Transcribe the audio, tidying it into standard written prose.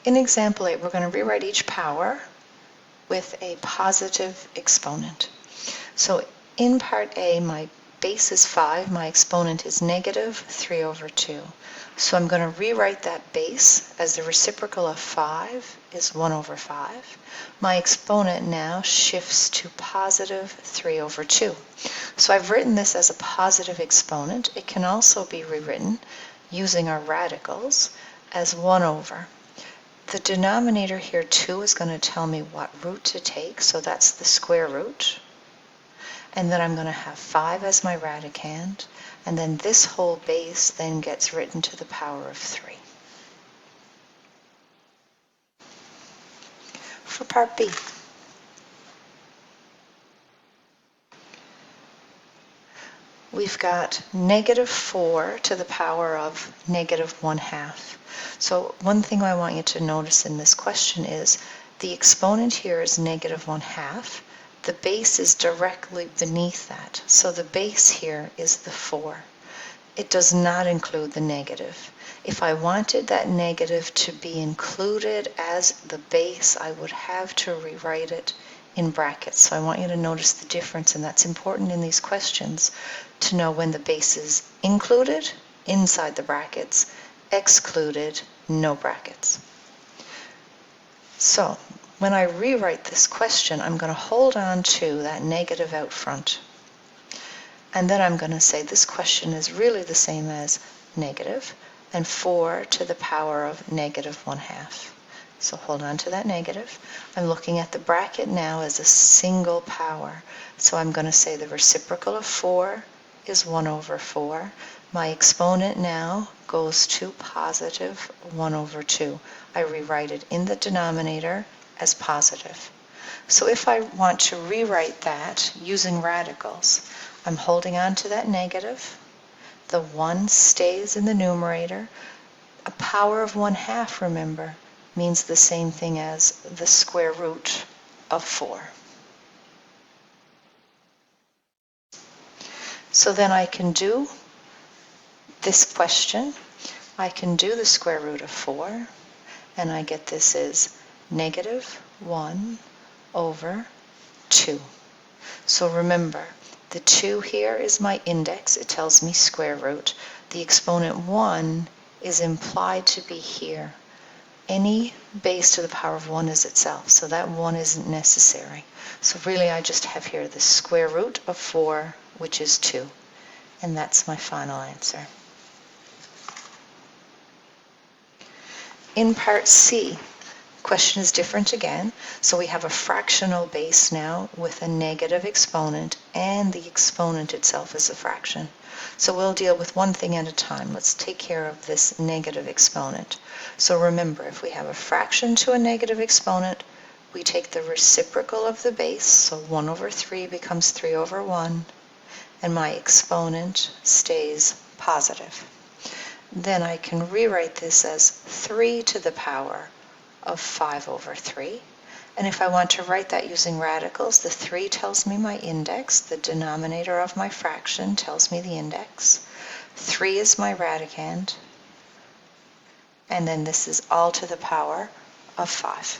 In example 8, we're going to rewrite each power with a positive exponent. So in part A, my base is 5, my exponent is negative 3 over 2. So I'm going to rewrite that base as the reciprocal of 5 is 1 over 5. My exponent now shifts to positive 3 over 2. So I've written this as a positive exponent. It can also be rewritten using our radicals as 1 over. The denominator here, 2, is going to tell me what root to take, so that's the square root. And then I'm going to have 5 as my radicand, and then this whole base then gets written to the power of 3. For part B, we've got negative 4 to the power of negative 1/2. So one thing I want you to notice in this question is the exponent here is negative 1/2. The base is directly beneath that. So the base here is the 4. It does not include the negative. If I wanted that negative to be included as the base, I would have to rewrite it in brackets. So I want you to notice the difference, and that's important in these questions to know when the base is included, inside the brackets, excluded, no brackets. So when I rewrite this question, I'm going to hold on to that negative out front. And then I'm going to say this question is really the same as negative and 4 to the power of negative 1/2. So hold on to that negative. I'm looking at the bracket now as a single power. So I'm going to say the reciprocal of 4 is 1 over 4. My exponent now goes to positive 1 over 2. I rewrite it in the denominator as positive. So if I want to rewrite that using radicals, I'm holding on to that negative. The 1 stays in the numerator. A power of 1/2, remember, means the same thing as the square root of 4. So then I can do this question. I can do the square root of 4, and I get this as negative 1 over 2. So remember, the 2 here is my index. It tells me square root. The exponent 1 is implied to be here. Any base to the power of 1 is itself, so that 1 isn't necessary. So really I just have here the square root of 4, which is 2. And that's my final answer. In part C, question is different again. So we have a fractional base now with a negative exponent, and the exponent itself is a fraction. So we'll deal with one thing at a time. Let's take care of this negative exponent. So remember, if we have a fraction to a negative exponent, we take the reciprocal of the base, so 1 over 3 becomes 3 over 1, and my exponent stays positive. Then I can rewrite this as 3 to the power of 5 over 3. And if I want to write that using radicals, the 3 tells me my index, the denominator of my fraction tells me the index. 3 is my radicand, and then this is all to the power of 5.